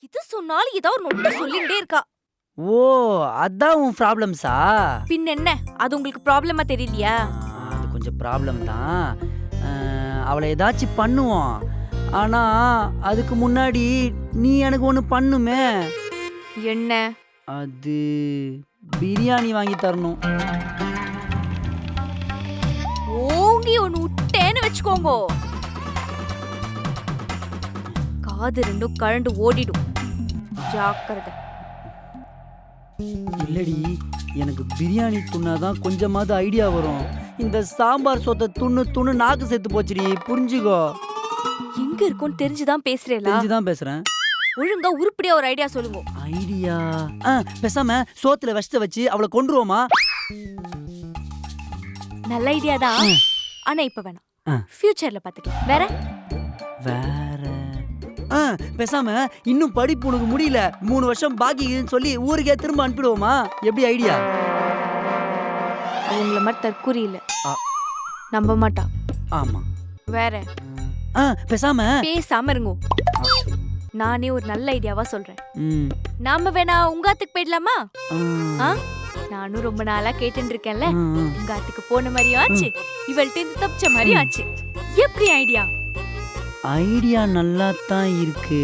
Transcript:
இது சொன்னாலும் ஏதோ ஒரு நொட்ட சொல்லிட்டே இருக்கா. ஓ, அதான் உன் ப்ராப்ளம்ஸா? பின் என்ன, அது உங்களுக்கு ப்ராப்ளமா தெரியலையா? அது கொஞ்சம் ப்ராப்ளம் தான். அவளை ஏதாச்சும் பண்ணுவோம். ஆனா அதுக்கு முன்னாடி நீ எனக்கு ஒன்று பண்ணுமே. என்ன? அது பிரியாணி வாங்கி தரணும். ஓங்கி ஒன்னு விட்டேன்னு வச்சுக்கோங்க, காது ரெண்டும் கழண்டு ஓடிடும். ஜாக்கிரதை. இல்லடி, எனக்கு பிரியாணி துண்ணாதான் கொஞ்சமாவது ஐடியா வரும். இந்த சாம்பார் சொத்தை துண்ணு துண்ணு நாக்கு செத்து போச்சுடி, புரிஞ்சுக்கோ. எங்க இருக்கும்னு தெரிஞ்சுதான் பேசுறேளா? தெரிஞ்சுதான் பேசுறேன். ஒழுங்கா உருப்படியா ஒரு ஐடியா சொல்லுங்க. ஐடியா? பேசாம சோத்துல விஷத்தை வச்சு அவளை கொன்றுவோமா? நல்ல ஐடியா தான், ஆனா இப்ப வேணாம். ஃபியூச்சர்ல பாத்துக்கலாம். வேற வேற பேசாம இன்னும் படிப்பு உனக்கு முடியல, 3 வருஷம் பாக்கின்னு சொல்லி ஊருக்கே திரும்ப அனுப்பிடுவோமா? எப்படி ஐடியா? அவங்கள மாதிரி தற்கூரி இல்ல, நம்ப மாட்டா. ஆமா. வேற பேசாம இருங்க, நானே ஒரு நல்ல ஐடியாவா சொல்றேன். நாம வேணா உங்க ஆத்துக்கு போயிடலாமா? நானும் ரொம்ப நாளா கேட்டுட்டு இருக்கேன்ல. உங்க ஆத்துக்கு போன மாதிரியும் ஆச்சு, இவள்கிட்ட தப்பிச்ச மாதிரியும் ஆச்சு. எப்படி ஐடியா? ஐடியா நல்லா தான் இருக்கு.